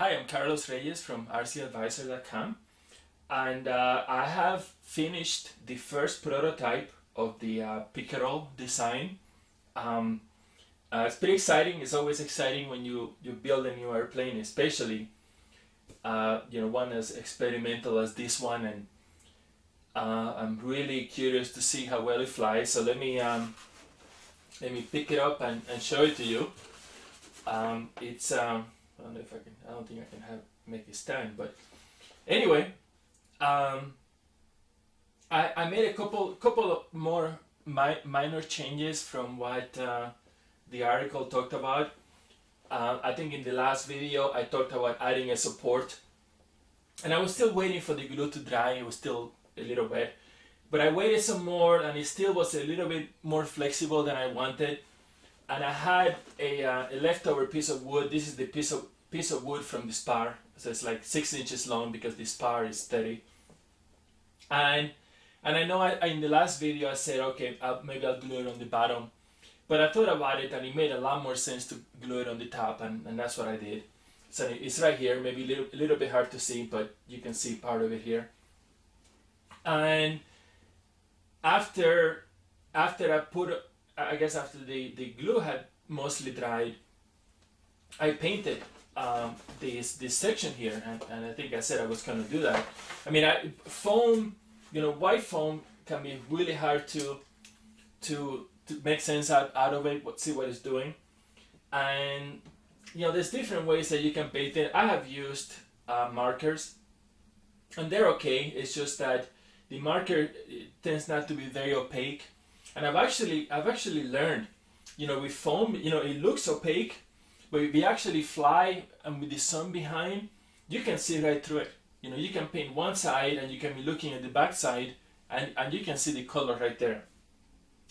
Hi, I'm Carlos Reyes from rcadvisor.com, and I have finished the first prototype of the Pickerel design. It's pretty exciting. It's always exciting when you build a new airplane, especially one as experimental as this one, and I'm really curious to see how well it flies. So let me pick it up and show it to you. It's I don't know if I can. I don't think I can make it stand. But anyway, I made a couple of more minor changes from what the article talked about. I think in the last video I talked about adding a support, and I was still waiting for the glue to dry. It was still a little wet, but I waited some more, and it still was a little bit more flexible than I wanted. And I had a leftover piece of wood. This is the piece of wood from the spar. So it's like 6 inches long because the spar is 30. And I know in the last video I said, okay, maybe I'll glue it on the bottom. But I thought about it, and it made a lot more sense to glue it on the top, and that's what I did. So it's right here, maybe a little bit hard to see, but you can see part of it here. And after I guess after the glue had mostly dried, I painted this section here, and I think I said I was going to do that. I mean, foam, white foam can be really hard to make sense out of it, see what it's doing. And there's different ways that you can paint it. I have used markers, and they're okay. It's just that the marker tends not to be very opaque. And I've actually learned, with foam, it looks opaque, but if you actually fly and with the sun behind, you can see right through it. You can paint one side and you can be looking at the back side, and you can see the color right there.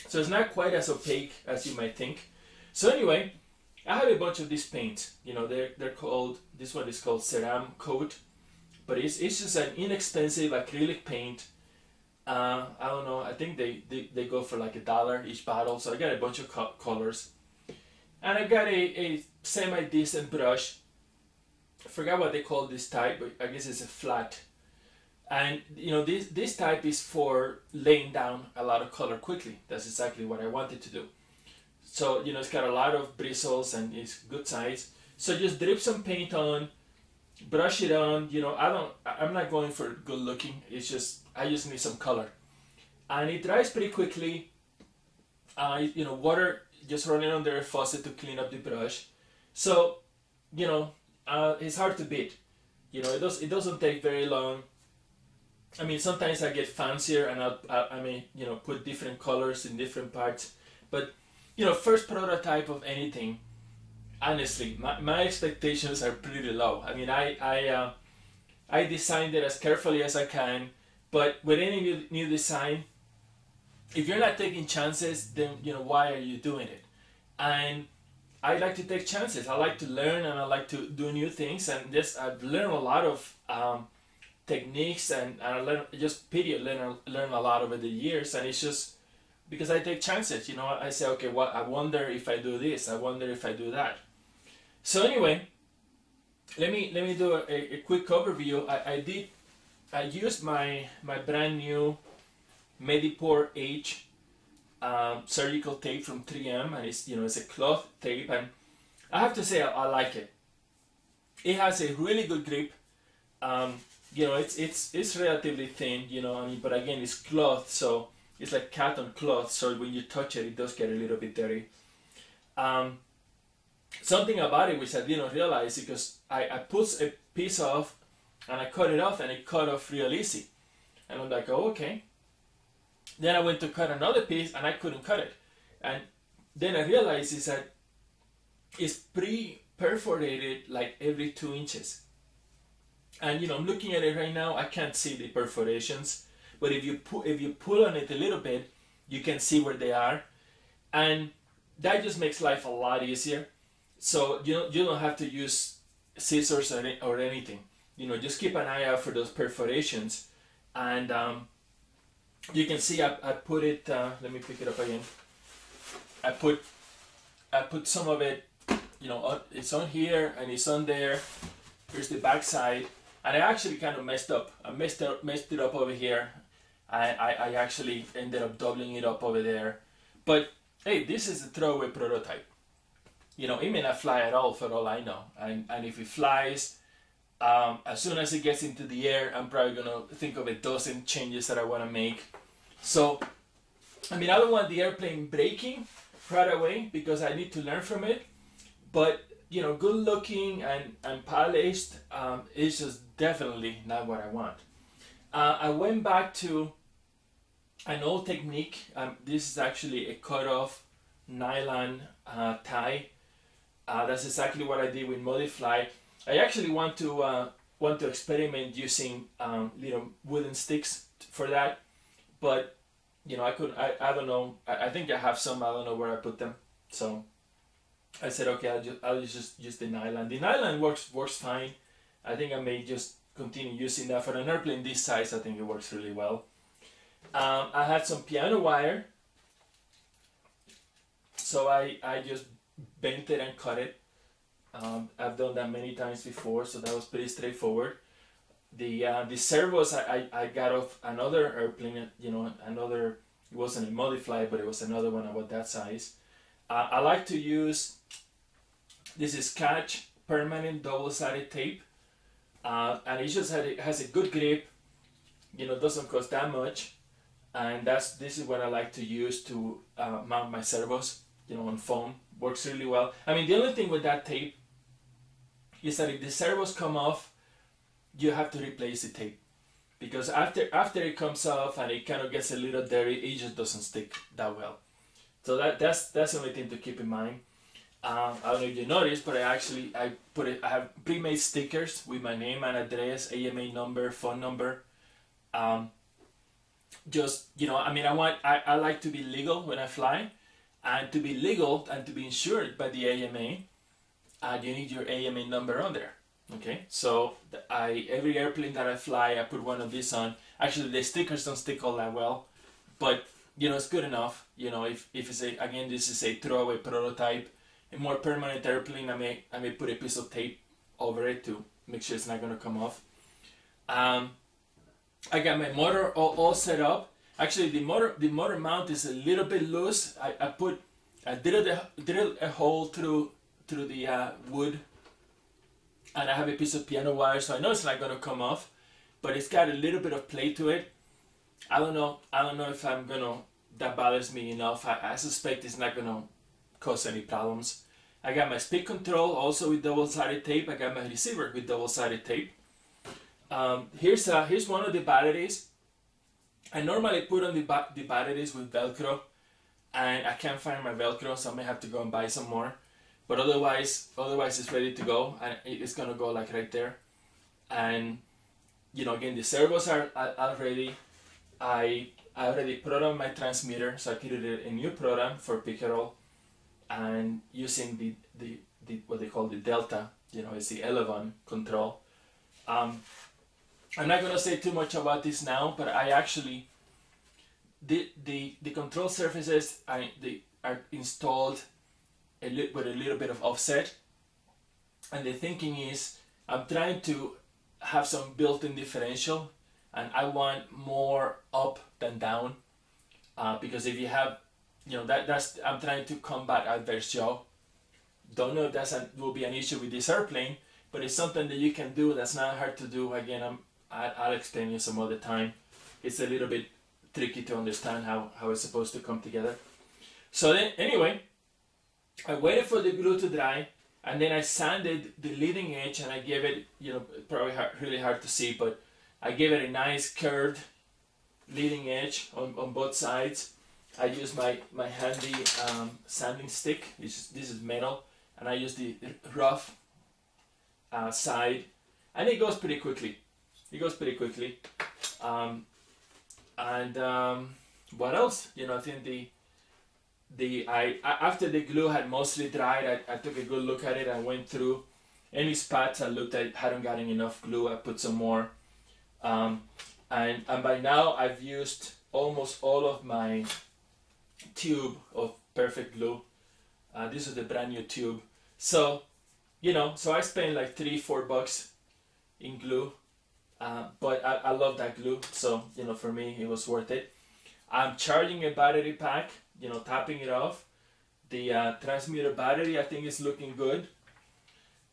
So it's not quite as opaque as you might think. So anyway, I have a bunch of these paints. They're called, this one is called Ceram Coat, but it's just an inexpensive acrylic paint. I don't know, I think they go for like $1 each bottle. So I got a bunch of colors, and I got a semi-decent brush. I forgot what they call this type, but I guess it's a flat. And this type is for laying down a lot of color quickly. That's exactly what I wanted to do. So it's got a lot of bristles and it's good size. So just drip some paint on, brush it on. I'm not going for good looking. It's just I just need some color, and it dries pretty quickly. Water just running under a faucet to clean up the brush. So it's hard to beat. It doesn't take very long. I mean, sometimes I get fancier and I may put different colors in different parts. But first prototype of anything, honestly, my expectations are pretty low. I mean, I designed it as carefully as I can, but with any new design, if you're not taking chances, then why are you doing it? And I like to take chances. I like to learn, and I like to do new things, and I've learned a lot of techniques, and I learn a lot over the years, and it's just because I take chances. I say, okay, I wonder if I do this, I wonder if I do that. So anyway, let me do a quick overview. I used my brand new Medipore H surgical tape from 3M, and it's a cloth tape, and I have to say I like it. It has a really good grip. It's relatively thin, but again, it's cloth, so it's like cotton cloth, so when you touch it, it does get a little bit dirty. Something about it which I didn't realize, because I put a piece off and I cut it off, and it cut off real easy, and I'm like, oh, okay. Then I went to cut another piece and I couldn't cut it, and then I realized is that it's pre-perforated like every 2 inches. And I'm looking at it right now, I can't see the perforations, but if you pull on it a little bit, you can see where they are, and that just makes life a lot easier. So you don't have to use scissors or anything. Just keep an eye out for those perforations, and you can see I put it. Let me pick it up again. I put some of it. It's on here and it's on there. Here's the back side, and I actually kind of messed up. I messed it up over here. I actually ended up doubling it up over there. But hey, this is a throwaway prototype. You know, it may not fly at all for all I know. And if it flies, as soon as it gets into the air, I'm probably gonna think of a dozen changes that I want to make. So, I mean, I don't want the airplane breaking right away because I need to learn from it. But you know, good looking and polished is just definitely not what I want. I went back to an old technique. This is actually a cut-off nylon tie. That's exactly what I did with Modifly. I actually want to experiment using little wooden sticks for that, but you know, I don't know. I think I have some. I don't know where I put them. So I said, okay, I'll just use the nylon. The nylon works fine. I think I may just continue using that for an airplane this size. I think it works really well. I had some piano wire, so I just bent it and cut it. I've done that many times before, so that was pretty straightforward. The servos I got off another airplane, you know, another. It wasn't a Modifly, but it was another one about that size. I like to use, this is Catch permanent double-sided tape, and it just has a good grip. You know, doesn't cost that much, and this is what I like to use to mount my servos. You know, on foam, works really well. I mean, the only thing with that tape is that if the servos come off, you have to replace the tape, because after it comes off and it kind of gets a little dirty, it just doesn't stick that well. So that's the only thing to keep in mind. I don't know if you noticed, but I have pre-made stickers with my name and address, AMA number, phone number. Just, you know, I mean, I like to be legal when I fly, and to be legal and to be insured by the AMA, you need your AMA number on there. Okay, so every airplane that I fly, I put one of these on. Actually, the stickers don't stick all that well, but you know, it's good enough. You know, if it's again, this is a throwaway prototype. A more permanent airplane, I may put a piece of tape over it to make sure it's not going to come off. I got my motor all set up. Actually, the motor mount is a little bit loose. I drilled a hole through the wood, and I have a piece of piano wire, so I know it's not going to come off, but it's got a little bit of play to it. I don't know if that bothers me enough. I suspect it's not gonna cause any problems. I got my speed control also with double-sided tape. I got my receiver with double-sided tape. Here's one of the batteries. I normally put on the batteries with Velcro, and I can't find my Velcro, so I may have to go and buy some more. But otherwise it's ready to go, and it's gonna go like right there. And you know, again, the servos are ready. I already programmed my transmitter, so I created a new program for Pickerel, and using the what they call the Delta, you know, it's the 11 control. I'm not gonna say too much about this now, but I actually the control surfaces are installed with a little bit of offset, and the thinking is I'm trying to have some built-in differential, and I want more up than down, because if you have, you know, that's I'm trying to combat adverse yaw. Don't know if will be an issue with this airplane, but it's something that you can do. That's not hard to do. Again, I'll explain you some other time. It's a little bit tricky to understand how it's supposed to come together. So then, anyway, I waited for the glue to dry, and then I sanded the leading edge, and I gave it, you know, probably really hard to see, but I gave it a nice curved leading edge on both sides. I used my handy sanding stick. This is metal, and I use the rough side, and it goes pretty quickly. What else? You know, I think after the glue had mostly dried, I took a good look at it. I went through any spots I looked at hadn't gotten enough glue. I put some more, and by now I've used almost all of my tube of perfect glue. This is the brand new tube. So, you know, so I spent like $3-4 in glue, but I love that glue, so you know, for me it was worth it. I'm charging a battery pack, you know, topping it off. The transmitter battery, I think, is looking good.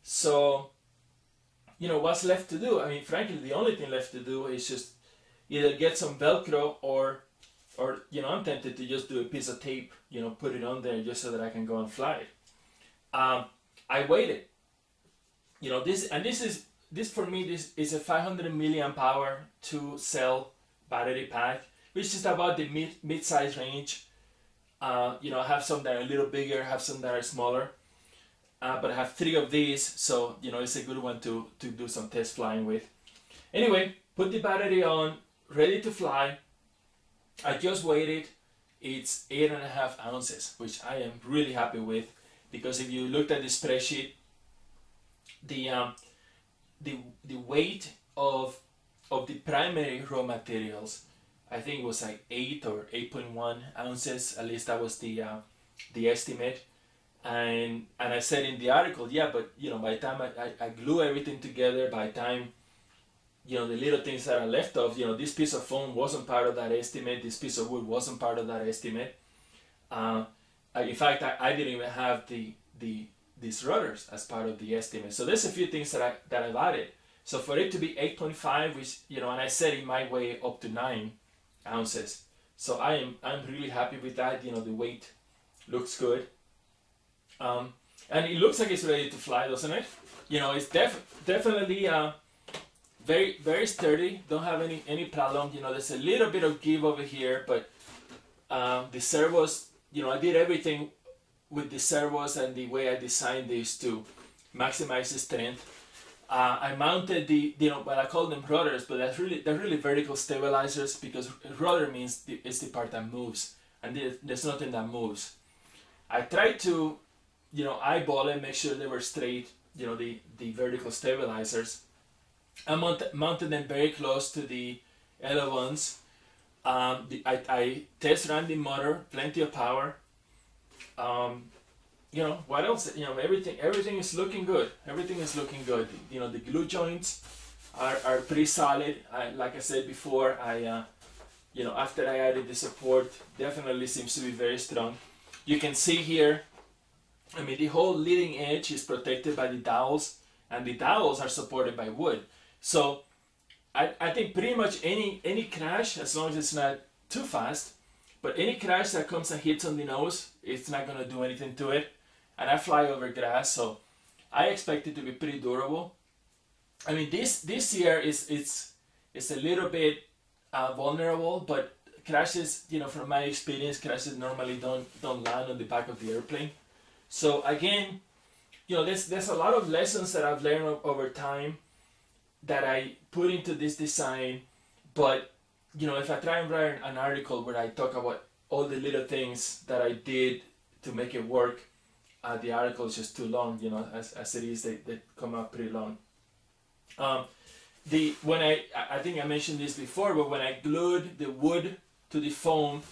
So, you know, what's left to do? I mean, frankly, the only thing left to do is just either get some Velcro or you know, I'm tempted to just do a piece of tape, you know, put it on there just so that I can go and fly it. I waited. You know, this for me, this is a 500 milliamp hour 2-cell battery pack, which is about the mid-size range. You know, I have some that are a little bigger, have some that are smaller, but I have 3 of these, so you know, it's a good one to do some test flying with. Anyway, put the battery on, ready to fly. I just weighed it. It's 8.5 ounces, which I am really happy with, because if you looked at the spreadsheet, the weight of the primary raw materials, I think it was like 8 or 8.1 ounces. At least that was the estimate. And I said in the article, yeah, but you know, by the time I glue everything together, by the time, you know, the little things that are left of, you know, this piece of foam wasn't part of that estimate, this piece of wood wasn't part of that estimate. In fact, I didn't even have these rudders as part of the estimate. So there's a few things that I've added. So for it to be 8.5, which, you know, and I said it might weigh up to 9 ounces. So I'm really happy with that. You know, the weight looks good. And it looks like it's ready to fly, doesn't it? You know, it's definitely very, very sturdy. Don't have any problem. You know, there's a little bit of give over here, but the servos, you know, I did everything with the servos and the way I designed this to maximize the strength. I mounted you know, well, I call them rudders, but they're really vertical stabilizers, because rudder means it's the part that moves, and there's nothing that moves. I tried to, you know, eyeball it, make sure they were straight, you know, the vertical stabilizers. I mounted them very close to the L1s. I test ran the motor, plenty of power. You know, what else? You know, everything is looking good. Everything is looking good. You know, the glue joints are pretty solid. Like I said before, you know, after I added the support, definitely seems to be very strong. You can see here, I mean, the whole leading edge is protected by the dowels, and the dowels are supported by wood. So I think pretty much any crash, as long as it's not too fast, but any crash that comes and hits on the nose, it's not going to do anything to it. And I fly over grass, so I expect it to be pretty durable. I mean, this year it's a little bit vulnerable, but crashes, you know, from my experience, crashes normally don't land on the back of the airplane. So again, you know, there's a lot of lessons that I've learned over time that I put into this design. But you know, if I try and write an article where I talk about all the little things that I did to make it work, the article is just too long. You know, as it is, they come out pretty long. When I think I mentioned this before, but when I glued the wood to the foam,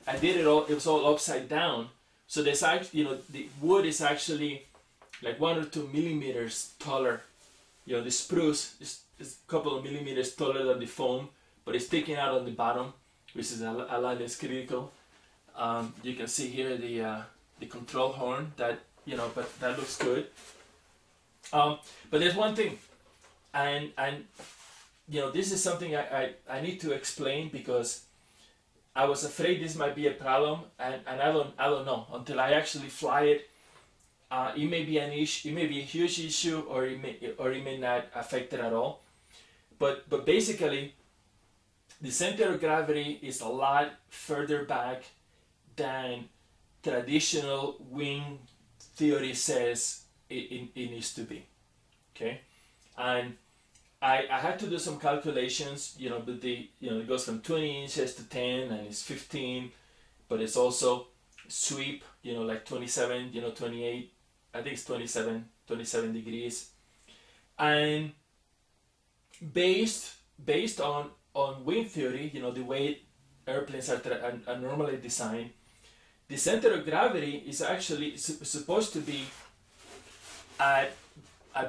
I did it all. It was all upside down. So there's actually, you know, the wood is actually like 1 or 2 millimeters taller. You know, the spruce is a couple of millimeters taller than the foam, but it's sticking out on the bottom, which is a lot less critical. You can see here the control horn, that, you know, but that looks good. But there's one thing, and you know, this is something I need to explain, because I was afraid this might be a problem, and I don't know until I actually fly it. It may be an issue, it may be a huge issue, or it may not affect it at all. But basically, the center of gravity is a lot further back than traditional wing theory says it needs to be. Okay, and I had to do some calculations, you know, but it goes from 20 inches to 10, and it's 15, but it's also sweep, you know, like 27, you know, 28, I think it's 27 degrees, and based on wing theory, you know, the way airplanes are normally designed, the center of gravity is actually supposed to be at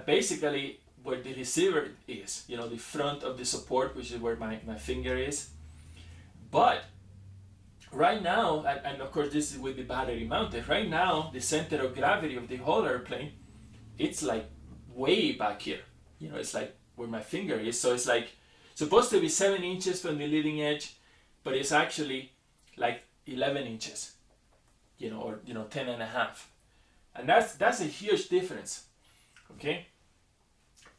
basically where the receiver is, you know, the front of the support, which is where my finger is. But right now, and of course this is with the battery mounted, right now the center of gravity of the whole airplane, it's like way back here. You know, it's like where my finger is. So it's like supposed to be 7 inches from the leading edge, but it's actually like 11 inches, you know, or, you know, 10 and a half. And that's a huge difference, okay?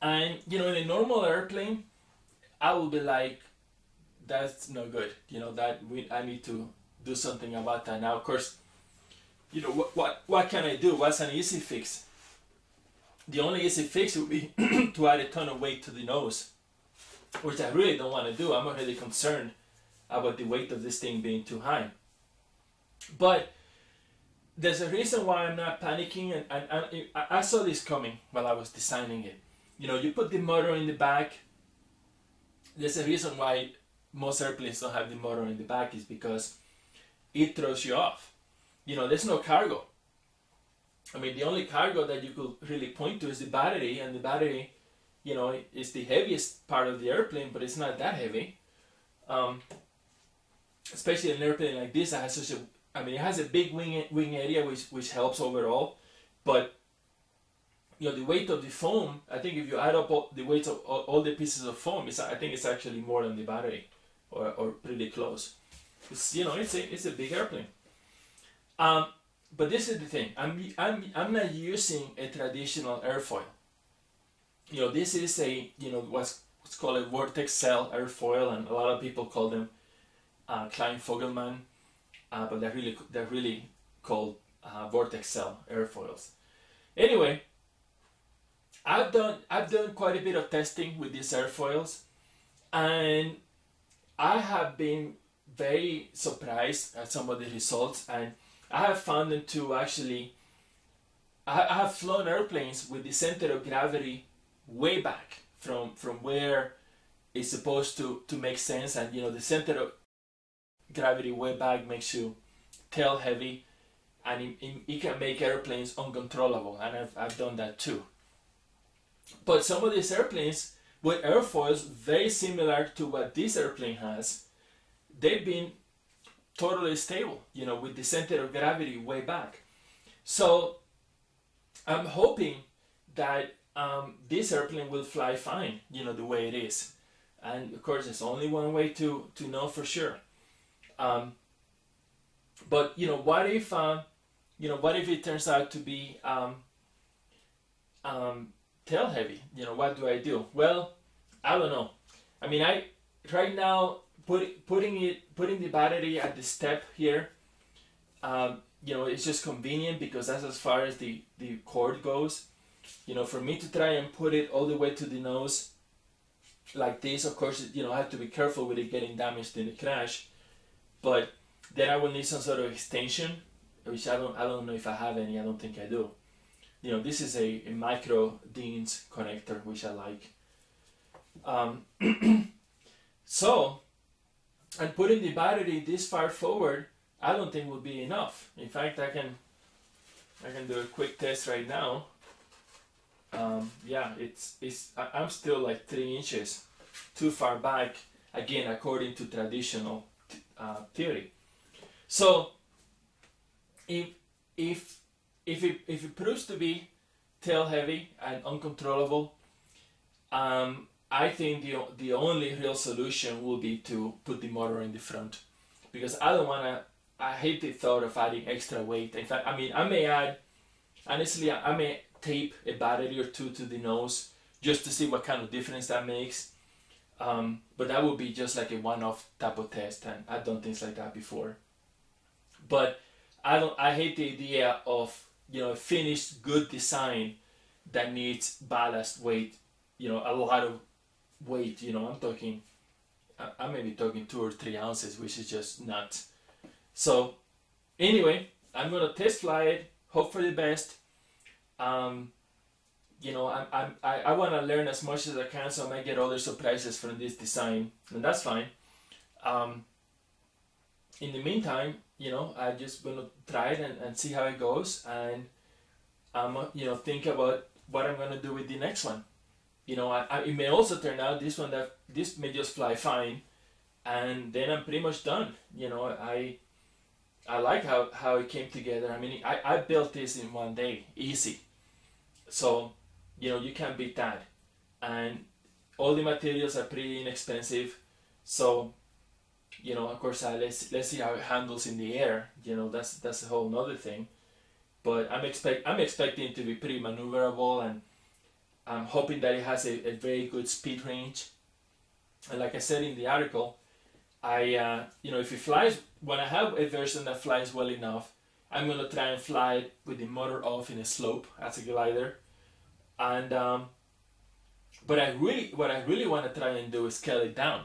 And, you know, in a normal airplane, I will be like, that's no good, you know, I need to do something about that. Now, of course, you know, what can I do? What's an easy fix? The only easy fix would be to add a ton of weight to the nose, which I really don't want to do. I'm already concerned about the weight of this thing being too high. But there's a reason why I'm not panicking, and I saw this coming while I was designing it. You know, you put the motor in the back. There's a reason why most airplanes don't have the motor in the back, is because it throws you off. You know, there's no cargo. I mean, the only cargo that you could really point to is the battery, and the battery, you know, is the heaviest part of the airplane, but it's not that heavy. Especially an airplane like this that has such a, I mean, it has a big wing area, which helps overall, but you know, the weight of the foam, I think if you add up the weight of all the pieces of foam, I think it's actually more than the battery, or pretty close. It's, you know, it's a big airplane. But this is the thing. I'm not using a traditional airfoil. You know, this is a, you know, what's called a vortex cell airfoil, and a lot of people call them Klein-Fogelman, but they're really called vortex cell airfoils. Anyway, I've done quite a bit of testing with these airfoils, and I have been very surprised at some of the results, and I have found them to actually, I have flown airplanes with the center of gravity way back from where it's supposed to make sense, and you know, the center of gravity way back makes you tail heavy, and it can make airplanes uncontrollable, and I've done that too. But some of these airplanes with airfoils very similar to what this airplane has, they've been totally stable, you know, with the center of gravity way back. So I'm hoping that this airplane will fly fine, you know, the way it is. And of course, there's only one way to know for sure. But you know, what if it turns out to be tail heavy? You know, what do I do? Well, I don't know. I mean, right now putting the battery at the step here, you know, it's just convenient because that's as far as the cord goes. You know, for me to try and put it all the way to the nose like this, of course, you know, I have to be careful with it getting damaged in the crash. But then I will need some sort of extension, which I don't know if I have any. I don't think I do. You know, this is a micro Dean's connector, which I like. So, and putting the battery this far forward, I don't think will be enough. In fact, I can do a quick test right now. Yeah, I'm still like 3 inches too far back, again, according to traditional theory. So if it proves to be tail heavy and uncontrollable, I think the only real solution will be to put the motor in the front, because I hate the thought of adding extra weight. In fact, I mean, I may tape a battery or two to the nose just to see what kind of difference that makes. But that would be just like a one-off type of test, and I've done things like that before. But I hate the idea of, you know, a finished good design that needs ballast weight, you know, a lot of weight. You know, I may be talking 2 or 3 ounces, which is just nuts. So anyway, I'm gonna test fly it, hope for the best. You know, I want to learn as much as I can, so I might get other surprises from this design, and that's fine. In the meantime, you know, I just want to try it and see how it goes, and you know, think about what I'm going to do with the next one. you know, it may also turn out this may just fly fine, and then I'm pretty much done. You know, I like how it came together. I mean, I built this in one day, easy. So, you know, you can't beat that. And all the materials are pretty inexpensive. So, you know, of course, let's see how it handles in the air. You know, that's a whole nother thing. But I'm expecting it to be pretty maneuverable, and I'm hoping that it has a very good speed range. And like I said in the article, you know, if it flies, when I have a version that flies well enough, I'm gonna try and fly it with the motor off in a slope as a glider. And but what I really want to try and do is scale it down.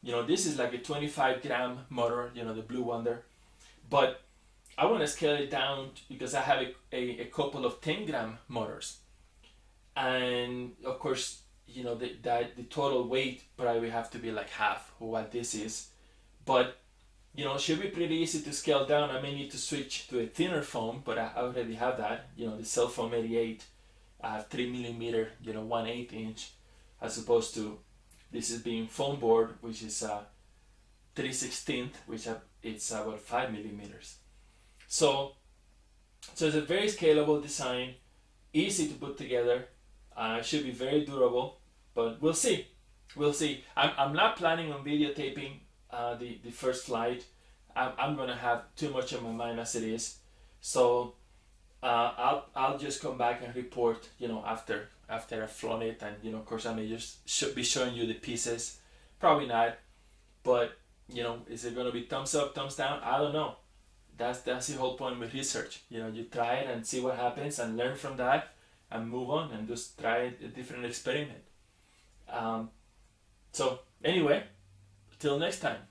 You know, this is like a 25-gram motor, you know, the Blue Wonder, but I want to scale it down because I have a couple of 10-gram motors, and of course, you know, the total weight probably have to be like half of what this is, but you know, it should be pretty easy to scale down. I may need to switch to a thinner foam, but I already have that. You know, the Cell Foam 88, I have 3 millimeter, you know, 1/8 inch, as opposed to this is being foam board, which is 3/16, which it's about 5 millimeters. So it's a very scalable design, easy to put together. Should be very durable, but we'll see. We'll see. I'm not planning on videotaping the first flight. I'm gonna have too much on my mind as it is. So I'll just come back and report, you know, after I've flown it, and you know, of course, I may should be showing you the pieces. Probably not, but you know, is it gonna be thumbs up, thumbs down? I don't know. That's the whole point with research. You know, you try it and see what happens and learn from that and move on and just try a different experiment. So anyway, till next time.